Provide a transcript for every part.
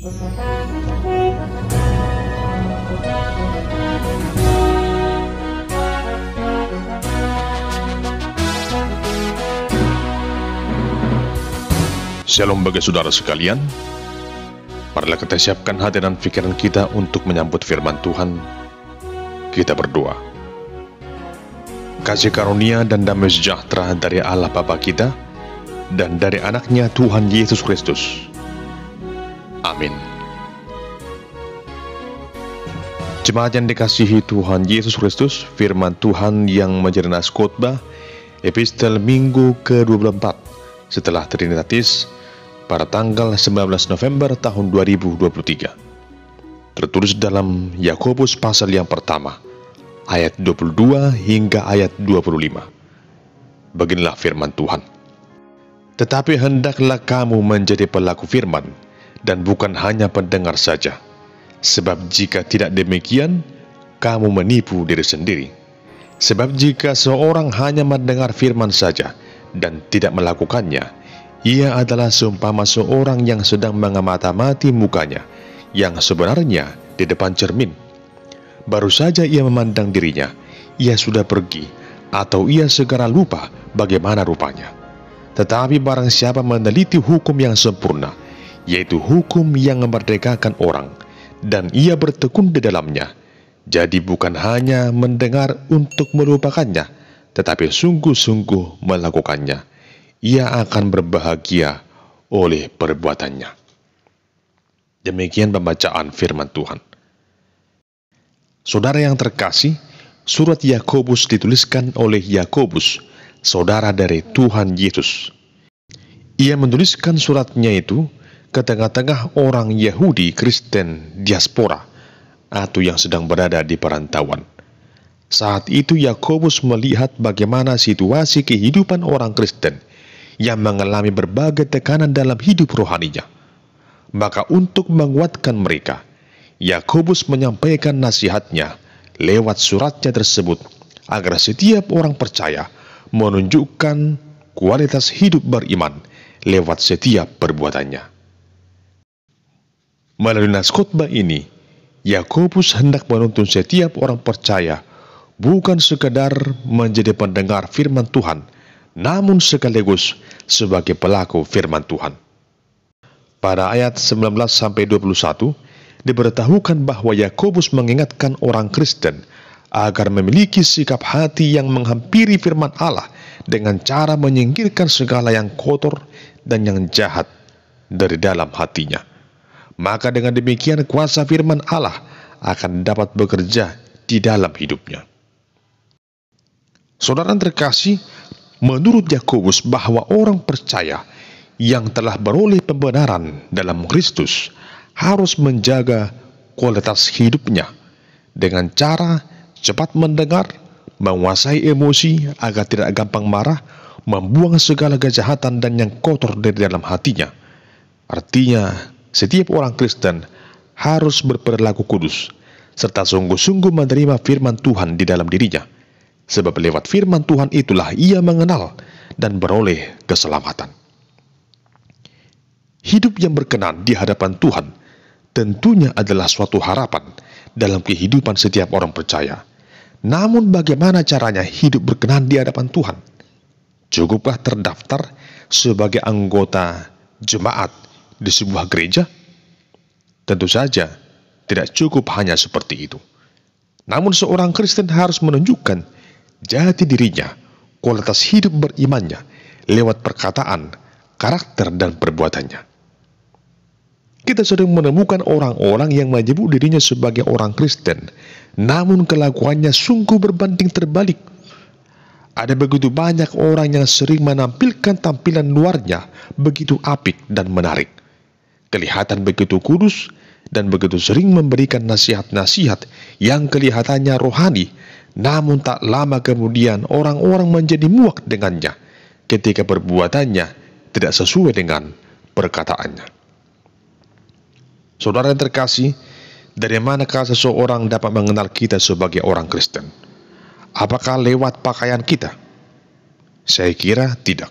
Shalom bagi saudara sekalian. Marilah kita siapkan hati dan pikiran kita untuk menyambut firman Tuhan. Kita berdoa. Kasih karunia dan damai sejahtera dari Allah Bapa kita dan dari anaknya Tuhan Yesus Kristus. Amin. Jemaat yang dikasihi Tuhan Yesus Kristus, firman Tuhan yang menjadi nas khotbah epistel Minggu ke-24 setelah Trinitatis pada tanggal 19 November tahun 2023. Tertulis dalam Yakobus pasal yang pertama, ayat 22 hingga ayat 25. Beginilah firman Tuhan. Tetapi hendaklah kamu menjadi pelaku firman, dan bukan hanya pendengar saja. Sebab jika tidak demikian, kamu menipu diri sendiri. Sebab jika seorang hanya mendengar firman saja, dan tidak melakukannya, ia adalah seumpama seorang yang sedang mengamati mukanya, yang sebenarnya di depan cermin. Baru saja ia memandang dirinya, ia sudah pergi, atau ia segera lupa bagaimana rupanya. Tetapi barang siapa meneliti hukum yang sempurna, yaitu hukum yang memerdekakan orang, dan ia bertekun di dalamnya, jadi bukan hanya mendengar untuk melupakannya, tetapi sungguh-sungguh melakukannya, ia akan berbahagia oleh perbuatannya. Demikian pembacaan firman Tuhan. Saudara yang terkasih, surat Yakobus dituliskan oleh Yakobus, saudara dari Tuhan Yesus. Ia menuliskan suratnya itu ke tengah-tengah orang Yahudi Kristen diaspora atau yang sedang berada di perantauan. Saat itu Yakobus melihat bagaimana situasi kehidupan orang Kristen yang mengalami berbagai tekanan dalam hidup rohaninya. Maka untuk menguatkan mereka, Yakobus menyampaikan nasihatnya lewat suratnya tersebut agar setiap orang percaya menunjukkan kualitas hidup beriman lewat setiap perbuatannya. Melalui nas khotbah ini, Yakobus hendak menuntun setiap orang percaya bukan sekedar menjadi pendengar firman Tuhan, namun sekaligus sebagai pelaku firman Tuhan. Pada ayat 19-21, diberitahukan bahwa Yakobus mengingatkan orang Kristen agar memiliki sikap hati yang menghampiri firman Allah dengan cara menyingkirkan segala yang kotor dan yang jahat dari dalam hatinya. Maka dengan demikian kuasa firman Allah akan dapat bekerja di dalam hidupnya. Saudara terkasih, menurut Yakobus bahwa orang percaya yang telah beroleh pembenaran dalam Kristus harus menjaga kualitas hidupnya dengan cara cepat mendengar, menguasai emosi agar tidak gampang marah, membuang segala kejahatan dan yang kotor dari dalam hatinya. Artinya, setiap orang Kristen harus berperilaku kudus serta sungguh-sungguh menerima firman Tuhan di dalam dirinya. Sebab lewat firman Tuhan itulah ia mengenal dan beroleh keselamatan. Hidup yang berkenan di hadapan Tuhan tentunya adalah suatu harapan dalam kehidupan setiap orang percaya. Namun bagaimana caranya hidup berkenan di hadapan Tuhan? Cukupkah terdaftar sebagai anggota jemaat di sebuah gereja? Tentu saja tidak cukup hanya seperti itu. Namun seorang Kristen harus menunjukkan jati dirinya, kualitas hidup berimannya lewat perkataan, karakter, dan perbuatannya. Kita sering menemukan orang-orang yang menyebut dirinya sebagai orang Kristen, namun kelakuannya sungguh berbanding terbalik. Ada begitu banyak orang yang sering menampilkan tampilan luarnya begitu apik dan menarik. Kelihatan begitu kudus dan begitu sering memberikan nasihat-nasihat yang kelihatannya rohani, namun tak lama kemudian orang-orang menjadi muak dengannya ketika perbuatannya tidak sesuai dengan perkataannya. Saudara yang terkasih, dari manakah seseorang dapat mengenal kita sebagai orang Kristen? Apakah lewat pakaian kita? Saya kira tidak.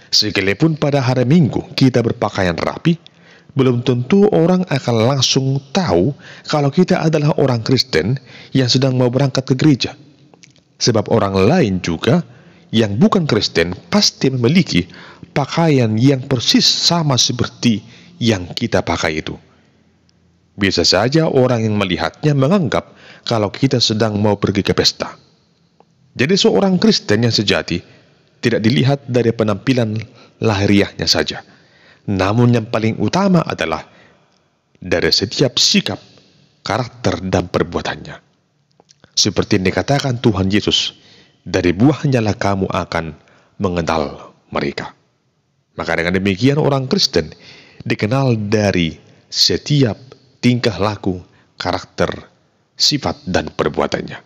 Sekalipun pada hari Minggu kita berpakaian rapi, belum tentu orang akan langsung tahu kalau kita adalah orang Kristen yang sedang mau berangkat ke gereja. Sebab orang lain juga yang bukan Kristen pasti memiliki pakaian yang persis sama seperti yang kita pakai itu. Bisa saja orang yang melihatnya menganggap kalau kita sedang mau pergi ke pesta. Jadi seorang Kristen yang sejati tidak dilihat dari penampilan lahiriahnya saja, namun yang paling utama adalah dari setiap sikap, karakter, dan perbuatannya. Seperti yang dikatakan Tuhan Yesus, dari buahnya lah kamu akan mengenal mereka. Maka dengan demikian orang Kristen dikenal dari setiap tingkah laku, karakter, sifat, dan perbuatannya.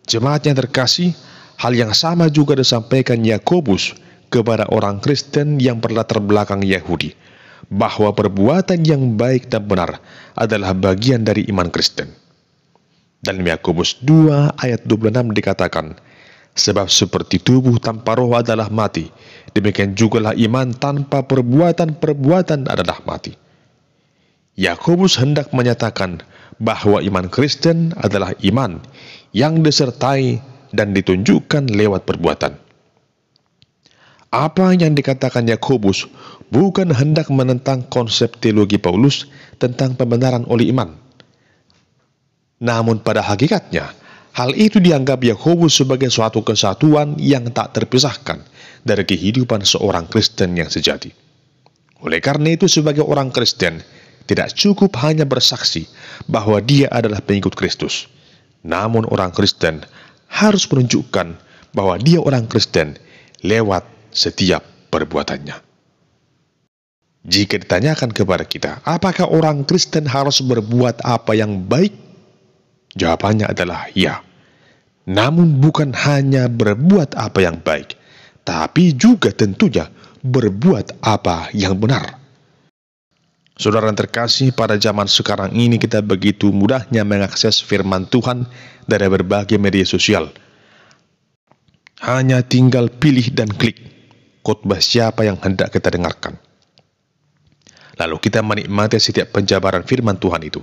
Jemaat yang terkasih, hal yang sama juga disampaikan Yakobus kepada orang Kristen yang berlatar belakang Yahudi, bahwa perbuatan yang baik dan benar adalah bagian dari iman Kristen. Dalam Yakobus 2 ayat 26 dikatakan, sebab seperti tubuh tanpa roh adalah mati, demikian jugalah iman tanpa perbuatan adalah mati. Yakobus hendak menyatakan bahwa iman Kristen adalah iman yang disertai dan ditunjukkan lewat perbuatan. Apa yang dikatakan Yakobus bukan hendak menentang konsep teologi Paulus tentang pembenaran oleh iman. Namun pada hakikatnya, hal itu dianggap Yakobus sebagai suatu kesatuan yang tak terpisahkan dari kehidupan seorang Kristen yang sejati. Oleh karena itu, sebagai orang Kristen, tidak cukup hanya bersaksi bahwa dia adalah pengikut Kristus. Namun orang Kristen harus menunjukkan bahwa dia orang Kristen lewat setiap perbuatannya. Jika ditanyakan kepada kita, apakah orang Kristen harus berbuat apa yang baik? Jawabannya adalah ya. Namun bukan hanya berbuat apa yang baik, tapi juga tentunya berbuat apa yang benar. Saudara yang terkasih, pada zaman sekarang ini kita begitu mudahnya mengakses firman Tuhan dari berbagai media sosial. Hanya tinggal pilih dan klik khotbah siapa yang hendak kita dengarkan. Lalu kita menikmati setiap penjabaran firman Tuhan itu.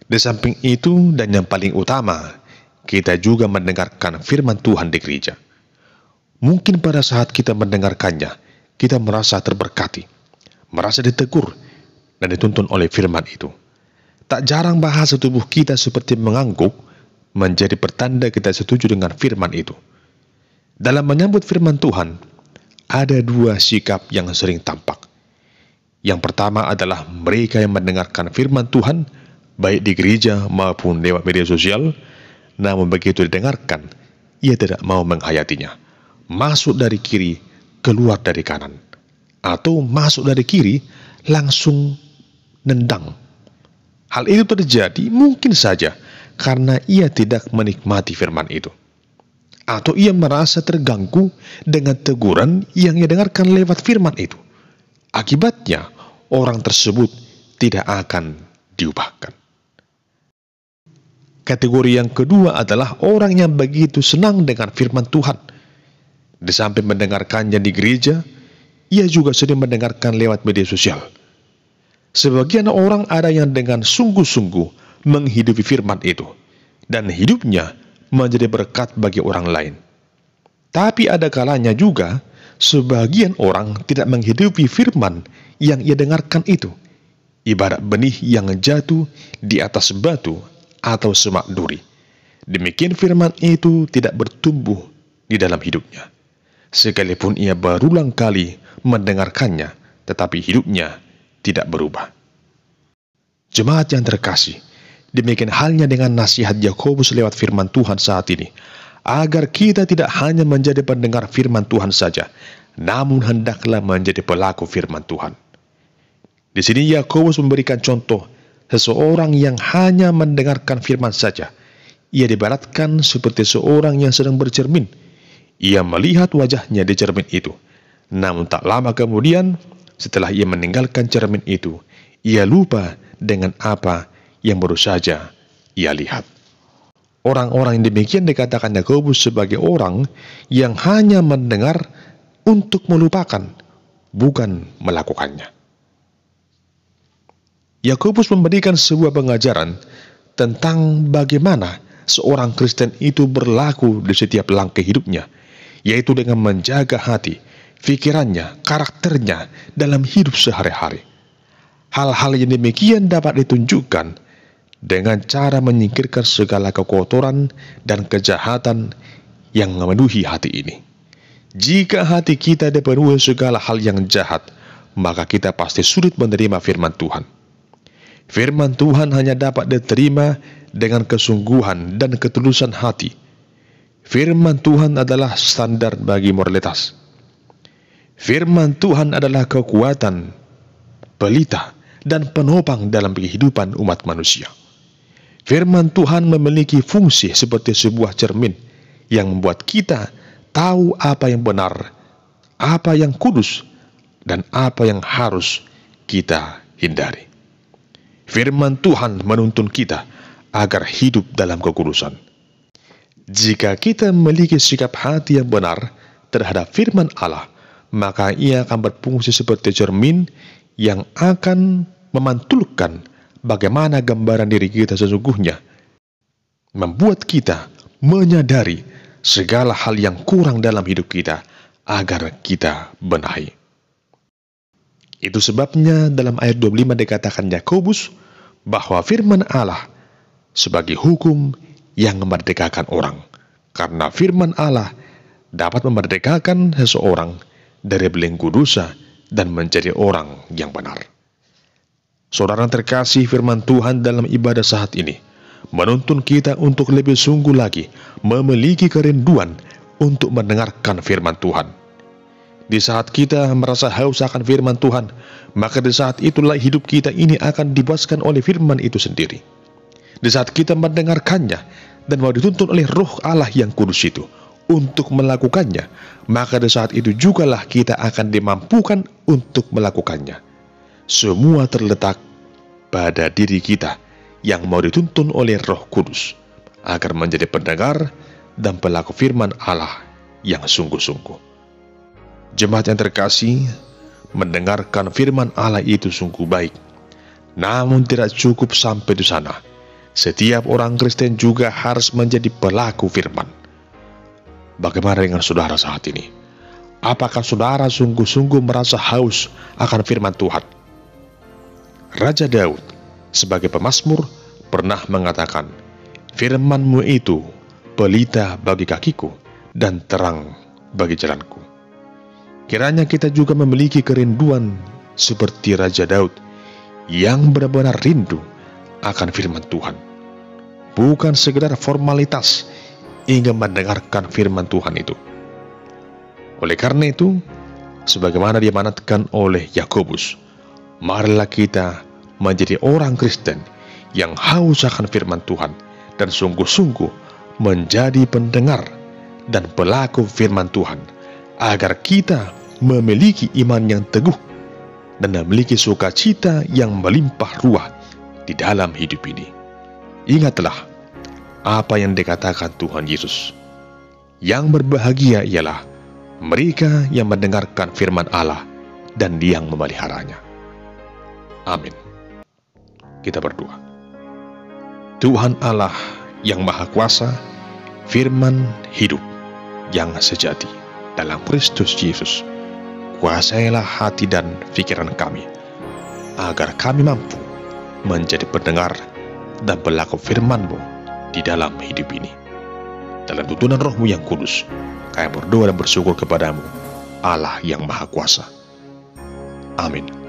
Di samping itu, dan yang paling utama, kita juga mendengarkan firman Tuhan di gereja. Mungkin pada saat kita mendengarkannya, kita merasa terberkati, merasa ditegur, dan dituntun oleh firman itu. Tak jarang bahasa tubuh kita seperti mengangguk, menjadi pertanda kita setuju dengan firman itu. Dalam menyambut firman Tuhan, ada dua sikap yang sering tampak. Yang pertama adalah mereka yang mendengarkan firman Tuhan, baik di gereja maupun lewat media sosial, namun begitu didengarkan, ia tidak mau menghayatinya. Masuk dari kiri, keluar dari kanan. Atau masuk dari kiri, langsung nendang. Hal itu terjadi mungkin saja karena ia tidak menikmati firman itu. Atau ia merasa terganggu dengan teguran yang ia dengarkan lewat firman itu. Akibatnya, orang tersebut tidak akan diubahkan. Kategori yang kedua adalah orang yang begitu senang dengan firman Tuhan. Di samping mendengarkannya di gereja, ia juga sering mendengarkan lewat media sosial. Sebagian orang ada yang dengan sungguh-sungguh menghidupi firman itu, dan hidupnya menjadi berkat bagi orang lain. Tapi ada kalanya juga, sebagian orang tidak menghidupi firman yang ia dengarkan itu, ibarat benih yang jatuh di atas batu atau semak duri. Demikian firman itu tidak bertumbuh di dalam hidupnya. Sekalipun ia berulang kali mendengarkannya, tetapi hidupnya tidak berubah. Jemaat yang terkasih, demikian halnya dengan nasihat Yakobus lewat firman Tuhan saat ini, agar kita tidak hanya menjadi pendengar firman Tuhan saja, namun hendaklah menjadi pelaku firman Tuhan. Di sini Yakobus memberikan contoh seseorang yang hanya mendengarkan firman saja. Ia diibaratkan seperti seorang yang sedang bercermin. Ia melihat wajahnya di cermin itu. Namun tak lama kemudian, setelah ia meninggalkan cermin itu, ia lupa dengan apa yang baru saja ia lihat. Orang-orang yang demikian dikatakan Yakobus sebagai orang yang hanya mendengar untuk melupakan, bukan melakukannya. Yakobus memberikan sebuah pengajaran tentang bagaimana seorang Kristen itu berlaku di setiap langkah hidupnya, yaitu dengan menjaga hati, pikirannya, karakternya dalam hidup sehari-hari. Hal-hal yang demikian dapat ditunjukkan dengan cara menyingkirkan segala kekotoran dan kejahatan yang memenuhi hati ini. Jika hati kita dipenuhi segala hal yang jahat, maka kita pasti sulit menerima firman Tuhan. Firman Tuhan hanya dapat diterima dengan kesungguhan dan ketulusan hati. Firman Tuhan adalah standar bagi moralitas. Firman Tuhan adalah kekuatan, pelita, dan penopang dalam kehidupan umat manusia. Firman Tuhan memiliki fungsi seperti sebuah cermin yang membuat kita tahu apa yang benar, apa yang kudus, dan apa yang harus kita hindari. Firman Tuhan menuntun kita agar hidup dalam kekudusan. Jika kita memiliki sikap hati yang benar terhadap firman Allah, maka ia akan berfungsi seperti cermin yang akan memantulkan bagaimana gambaran diri kita sesungguhnya, membuat kita menyadari segala hal yang kurang dalam hidup kita agar kita benahi. Itu sebabnya dalam ayat 25 dikatakan Yakobus bahwa firman Allah sebagai hukum yang memerdekakan orang, karena firman Allah dapat memerdekakan seseorang dari belenggu dosa dan menjadi orang yang benar. Saudara terkasih, firman Tuhan dalam ibadah saat ini menuntun kita untuk lebih sungguh lagi memiliki kerinduan untuk mendengarkan firman Tuhan. Di saat kita merasa haus akan firman Tuhan, maka di saat itulah hidup kita ini akan dibebaskan oleh firman itu sendiri. Di saat kita mendengarkannya dan mau dituntun oleh Roh Allah yang kudus itu untuk melakukannya, maka di saat itu jugalah kita akan dimampukan untuk melakukannya. Semua terletak pada diri kita yang mau dituntun oleh Roh Kudus agar menjadi pendengar dan pelaku firman Allah yang sungguh-sungguh. Jemaat yang terkasih, mendengarkan firman Allah itu sungguh baik. Namun tidak cukup sampai di sana. Setiap orang Kristen juga harus menjadi pelaku firman. Bagaimana dengan saudara saat ini? Apakah saudara sungguh-sungguh merasa haus akan firman Tuhan? Raja Daud sebagai pemazmur pernah mengatakan, "Firman-Mu itu pelita bagi kakiku dan terang bagi jalanku." Kiranya kita juga memiliki kerinduan seperti Raja Daud yang benar-benar rindu akan firman Tuhan. Bukan sekedar formalitas ingin mendengarkan firman Tuhan itu. Oleh karena itu, sebagaimana diamanatkan oleh Yakobus, marilah kita menjadi orang Kristen yang haus akan firman Tuhan dan sungguh-sungguh menjadi pendengar dan pelaku firman Tuhan, agar kita memiliki iman yang teguh dan memiliki sukacita yang melimpah ruah di dalam hidup ini. Ingatlah apa yang dikatakan Tuhan Yesus, yang berbahagia ialah mereka yang mendengarkan firman Allah dan yang memeliharanya. Amin. Kita berdoa. Tuhan Allah yang Maha Kuasa, firman hidup yang sejati dalam Kristus Yesus, kuasailah hati dan pikiran kami, agar kami mampu menjadi pendengar dan pelaku firman-Mu di dalam hidup ini. Dalam tuntunan Roh-Mu yang kudus, kami berdoa dan bersyukur kepadamu, Allah yang Maha Kuasa. Amin.